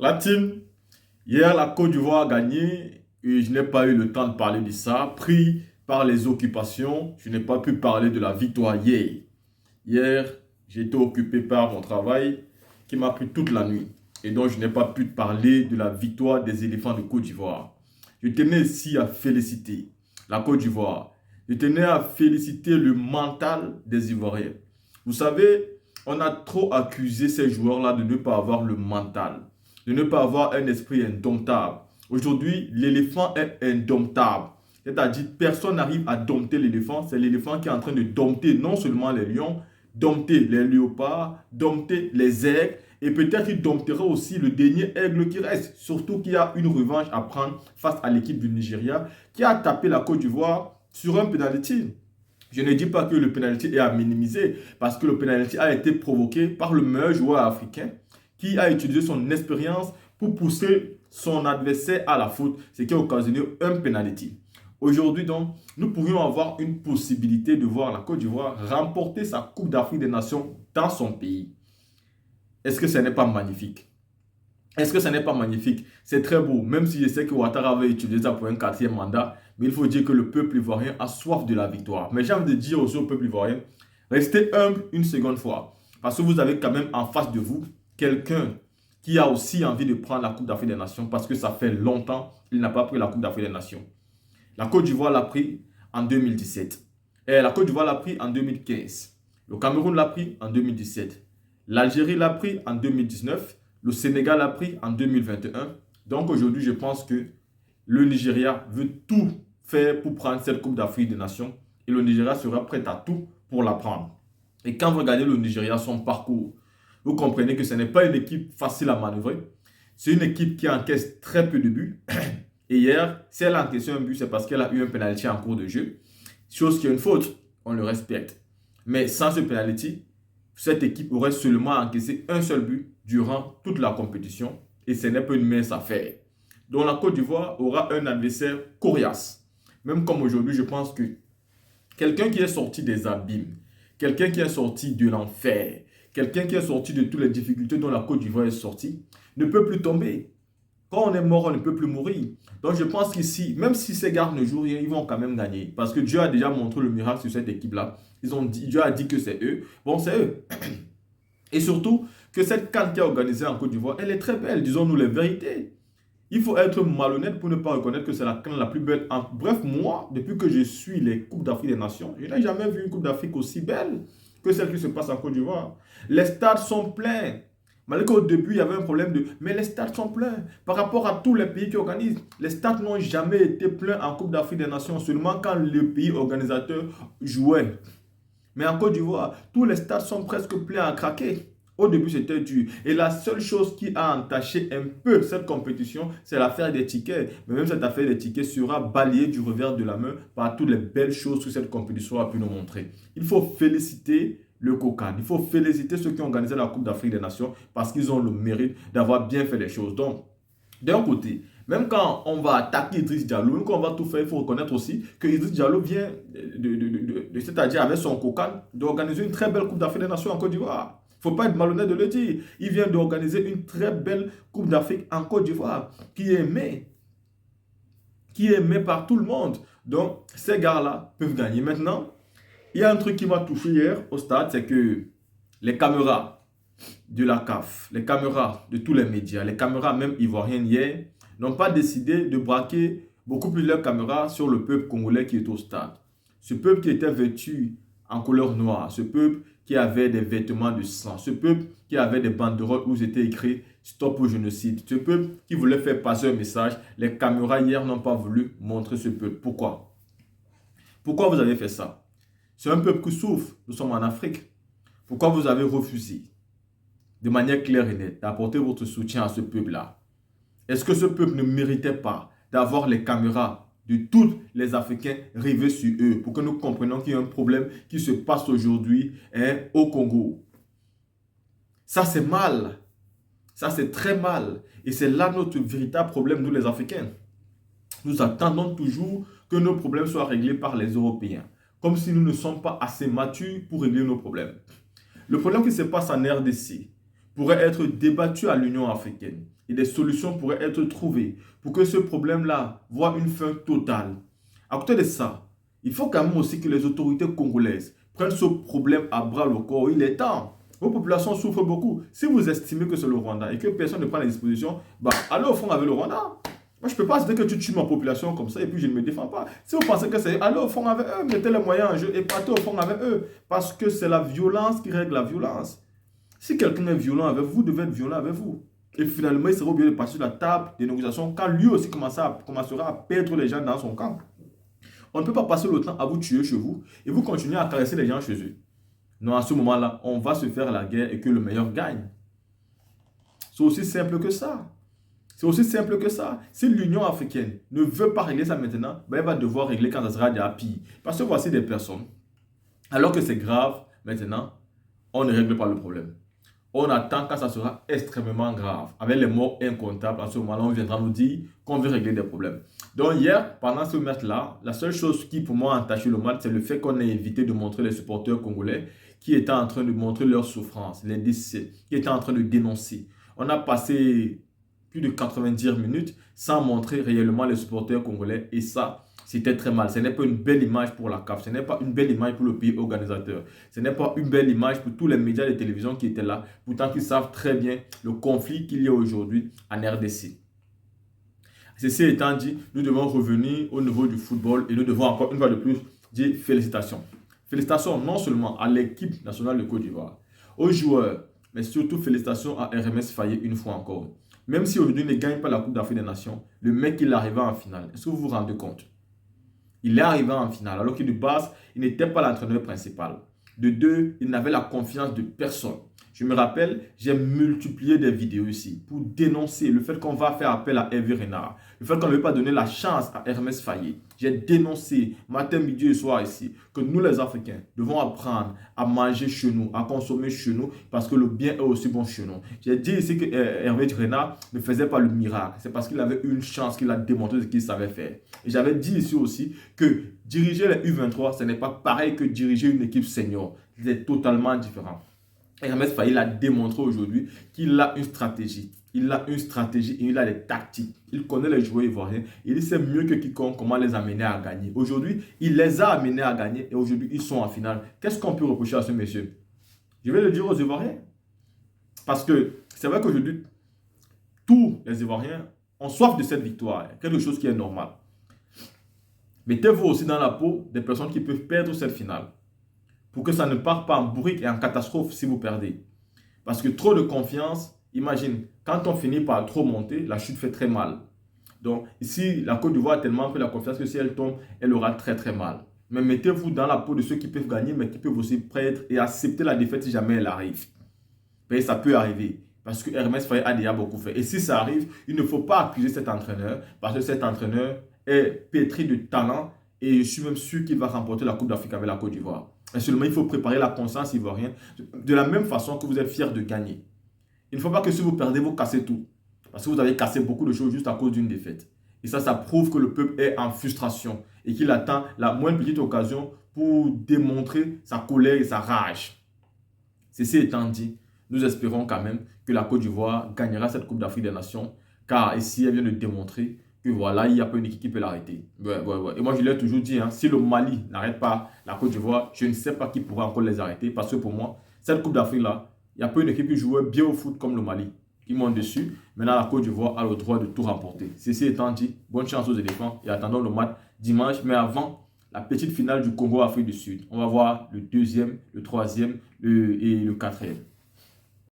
La team, hier la Côte d'Ivoire a gagné et je n'ai pas eu le temps de parler de ça. Pris par les occupations, je n'ai pas pu parler de la victoire hier. Hier, j'ai été occupé par mon travail qui m'a pris toute la nuit. Et donc, je n'ai pas pu parler de la victoire des éléphants de Côte d'Ivoire. Je tenais ici à féliciter la Côte d'Ivoire. Je tenais à féliciter le mental des Ivoiriens. Vous savez, on a trop accusé ces joueurs-là de ne pas avoir le mental, de ne pas avoir un esprit indomptable. Aujourd'hui, l'éléphant est indomptable. C'est-à-dire, personne n'arrive à dompter l'éléphant. C'est l'éléphant qui est en train de dompter non seulement les lions, dompter les léopards, dompter les aigles. Et peut-être qu'il domptera aussi le dernier aigle qui reste. Surtout qu'il y a une revanche à prendre face à l'équipe du Nigeria qui a tapé la Côte d'Ivoire sur un penalty. Je ne dis pas que le penalty est à minimiser parce que le penalty a été provoqué par le meilleur joueur africain qui a utilisé son expérience pour pousser son adversaire à la faute, ce qui a occasionné un penalty. Aujourd'hui donc, nous pourrions avoir une possibilité de voir la Côte d'Ivoire remporter sa Coupe d'Afrique des Nations dans son pays. Est-ce que ce n'est pas magnifique? Est-ce que ce n'est pas magnifique? C'est très beau, même si je sais que Ouattara avait utilisé ça pour un quatrième mandat, mais il faut dire que le peuple ivoirien a soif de la victoire. Mais j'ai envie de dire aussi au peuple ivoirien, restez humble une seconde fois, parce que vous avez quand même en face de vous quelqu'un qui a aussi envie de prendre la Coupe d'Afrique des Nations, parce que ça fait longtemps qu'il n'a pas pris la Coupe d'Afrique des Nations. La Côte d'Ivoire l'a pris en 2017. Et la Côte d'Ivoire l'a pris en 2015. Le Cameroun l'a pris en 2017. L'Algérie l'a pris en 2019. Le Sénégal l'a pris en 2021. Donc aujourd'hui, je pense que le Nigeria veut tout faire pour prendre cette Coupe d'Afrique des Nations. Et le Nigeria sera prêt à tout pour la prendre. Et quand vous regardez le Nigeria, son parcours, vous comprenez que ce n'est pas une équipe facile à manœuvrer. C'est une équipe qui encaisse très peu de buts. Et hier, si elle a encaissé un but, c'est parce qu'elle a eu un penalty en cours de jeu. Chose qui est une faute, on le respecte. Mais sans ce penalty, cette équipe aurait seulement encaissé un seul but durant toute la compétition. Et ce n'est pas une mince affaire. Donc la Côte d'Ivoire aura un adversaire coriace. Même comme aujourd'hui, je pense que quelqu'un qui est sorti des abîmes, quelqu'un qui est sorti de l'enfer, quelqu'un qui est sorti de toutes les difficultés dont la Côte d'Ivoire est sortie, ne peut plus tomber. Quand on est mort, on ne peut plus mourir. Donc je pense qu'ici, même si ces gars ne jouent rien, ils vont quand même gagner. Parce que Dieu a déjà montré le miracle sur cette équipe-là. Dieu a dit que c'est eux. Bon, c'est eux. Et surtout, que cette CAN qui est organisée en Côte d'Ivoire, elle est très belle, disons-nous les vérités. Il faut être malhonnête pour ne pas reconnaître que c'est la CAN la plus belle. Bref, moi, depuis que je suis les Coupes d'Afrique des Nations, je n'ai jamais vu une Coupe d'Afrique aussi belle que celle qui se passe en Côte d'Ivoire. Les stades sont pleins. Malgré qu'au début, il y avait un problème de... Mais les stades sont pleins. Par rapport à tous les pays qui organisent, les stades n'ont jamais été pleins en Coupe d'Afrique des Nations, seulement quand le pays organisateur jouait. Mais en Côte d'Ivoire, tous les stades sont presque pleins à craquer. Au début, c'était dur. Et la seule chose qui a entaché un peu cette compétition, c'est l'affaire des tickets. Mais même cette affaire des tickets sera balayée du revers de la main par toutes les belles choses que cette compétition a pu nous montrer. Il faut féliciter le COCAN. Il faut féliciter ceux qui ont organisé la Coupe d'Afrique des Nations parce qu'ils ont le mérite d'avoir bien fait les choses. Donc, d'un côté, même quand on va attaquer Idriss Diallo, même quand on va tout faire, il faut reconnaître aussi que Idriss Diallo vient, c'est-à-dire avec son COCAN, d'organiser une très belle Coupe d'Afrique des Nations en Côte d'Ivoire. Il ne faut pas être malhonnête de le dire. Il vient d'organiser une très belle Coupe d'Afrique en Côte d'Ivoire qui est aimée par tout le monde. Donc, ces gars-là peuvent gagner. Maintenant, il y a un truc qui m'a touché hier au stade, c'est que les caméras de la CAF, les caméras de tous les médias, les caméras même ivoiriennes hier, n'ont pas décidé de braquer beaucoup plus leurs caméras sur le peuple congolais qui est au stade. Ce peuple qui était vêtu en couleur noire, ce peuple qui avait des vêtements de sang, ce peuple qui avait des banderoles où c'était écrit Stop au génocide, ce peuple qui voulait faire passer un message, les caméras hier n'ont pas voulu montrer ce peuple. Pourquoi? Pourquoi vous avez fait ça? C'est un peuple qui souffre, nous sommes en Afrique. Pourquoi vous avez refusé de manière claire et nette d'apporter votre soutien à ce peuple-là? Est-ce que ce peuple ne méritait pas d'avoir les caméras de tous les Africains rivées sur eux pour que nous comprenions qu'il y a un problème qui se passe aujourd'hui au Congo? Ça, c'est mal. Ça, c'est très mal. Et c'est là notre véritable problème, nous les Africains. Nous attendons toujours que nos problèmes soient réglés par les Européens, comme si nous ne sommes pas assez matures pour régler nos problèmes. Le problème qui se passe en RDC pourrait être débattu à l'Union africaine. et des solutions pourraient être trouvées pour que ce problème-là voit une fin totale. À côté de ça, il faut quand même aussi que les autorités congolaises prennent ce problème à bras le corps. Il est temps. Vos populations souffrent beaucoup. Si vous estimez que c'est le Rwanda et que personne ne prend les dispositions, allez au front avec le Rwanda. Moi, je ne peux pas dire que tu tues ma population comme ça et puis je ne me défends pas. Si vous pensez que c'est allez au front avec eux, mettez les moyens en jeu et partez au front avec eux. Parce que c'est la violence qui règle la violence. Si quelqu'un est violent avec vous, vous devez être violent avec vous. Et finalement, il sera obligé de passer sur la table des négociations quand lui aussi commencera à perdre les gens dans son camp. On ne peut pas passer le temps à vous tuer chez vous et vous continuez à caresser les gens chez eux. Non, à ce moment-là, on va se faire la guerre et que le meilleur gagne. C'est aussi simple que ça. C'est aussi simple que ça. Si l'Union africaine ne veut pas régler ça maintenant, elle va devoir régler quand ça sera déjà pire. Parce que voici des personnes, alors que c'est grave, maintenant, on ne règle pas le problème. On attend quand ça sera extrêmement grave. Avec les morts incomptables, en ce moment-là, on viendra nous dire qu'on veut régler des problèmes. Donc hier, pendant ce match-là, la seule chose qui pour moi a entaché le match, c'est le fait qu'on ait évité de montrer les supporters congolais qui étaient en train de montrer leur souffrance, les décès, qui étaient en train de dénoncer. On a passé plus de 90 minutes sans montrer réellement les supporters congolais et ça, c'était très mal. Ce n'est pas une belle image pour la CAF. Ce n'est pas une belle image pour le pays organisateur. Ce n'est pas une belle image pour tous les médias de télévision qui étaient là. Pourtant, qu'ils savent très bien le conflit qu'il y a aujourd'hui en RDC. Ceci étant dit, nous devons revenir au niveau du football et nous devons encore une fois de plus dire félicitations. Félicitations non seulement à l'équipe nationale de Côte d'Ivoire, aux joueurs, mais surtout félicitations à RMS Faye une fois encore. Même si aujourd'hui il ne gagne pas la Coupe d'Afrique des Nations, le mec il est arrivé en finale. Est-ce que vous vous rendez compte? Il est arrivé en finale alors que de base, il n'était pas l'entraîneur principal. De deux, il n'avait la confiance de personne. Je me rappelle, j'ai multiplié des vidéos ici pour dénoncer le fait qu'on va faire appel à Hervé Renard. Le fait qu'on ne veut pas donner la chance à Hermès Faye. J'ai dénoncé matin, midi et soir ici que nous les Africains devons apprendre à manger chez nous, à consommer chez nous parce que le bien est aussi bon chez nous. J'ai dit ici que Hervé Renard ne faisait pas le miracle. C'est parce qu'il avait une chance qu'il a démontré ce qu'il savait faire. Et j'avais dit ici aussi que diriger les U23, ce n'est pas pareil que diriger une équipe senior. C'est totalement différent. Hermès Faye a démontré aujourd'hui qu'il a une stratégie. Il a une stratégie et il a des tactiques. Il connaît les joueurs ivoiriens. Il sait mieux que quiconque comment les amener à gagner. Aujourd'hui, il les a amenés à gagner et aujourd'hui, ils sont en finale. Qu'est-ce qu'on peut reprocher à ce monsieur? Je vais le dire aux Ivoiriens. Parce que c'est vrai qu'aujourd'hui, tous les Ivoiriens ont soif de cette victoire. Quelque chose qui est normal. Mettez-vous aussi dans la peau des personnes qui peuvent perdre cette finale. Pour que ça ne parte pas en bourrique et en catastrophe si vous perdez. Parce que trop de confiance, imagine, quand on finit par trop monter, la chute fait très mal. Donc ici, la Côte d'Ivoire a tellement pris la confiance que si elle tombe, elle aura très très mal. Mais mettez-vous dans la peau de ceux qui peuvent gagner, mais qui peuvent aussi prêter et accepter la défaite si jamais elle arrive. Et ça peut arriver. Parce que Hermès Faye a déjà beaucoup fait. Et si ça arrive, il ne faut pas accuser cet entraîneur. Parce que cet entraîneur est pétri de talent. Et je suis même sûr qu'il va remporter la Coupe d'Afrique avec la Côte d'Ivoire. Et seulement, il faut préparer la conscience ivoirienne de la même façon que vous êtes fiers de gagner. Il ne faut pas que si vous perdez, vous cassez tout. Parce que vous avez cassé beaucoup de choses juste à cause d'une défaite. Et ça prouve que le peuple est en frustration et qu'il attend la moindre petite occasion pour démontrer sa colère et sa rage. Ceci étant dit, nous espérons quand même que la Côte d'Ivoire gagnera cette Coupe d'Afrique des Nations. Car ici, elle vient de démontrer que voilà, il n'y a pas une équipe qui peut l'arrêter. Ouais. Et moi, je l'ai toujours dit, si le Mali n'arrête pas la Côte d'Ivoire, je ne sais pas qui pourra encore les arrêter. Parce que pour moi, cette Coupe d'Afrique-là, il n'y a pas une équipe qui jouait bien au foot comme le Mali. Qui monte dessus. Maintenant, la Côte d'Ivoire a le droit de tout remporter. Ceci étant dit, bonne chance aux éléphants et attendons le match dimanche. Mais avant, la petite finale du Congo-Afrique du Sud. On va voir le deuxième, le troisième et le quatrième.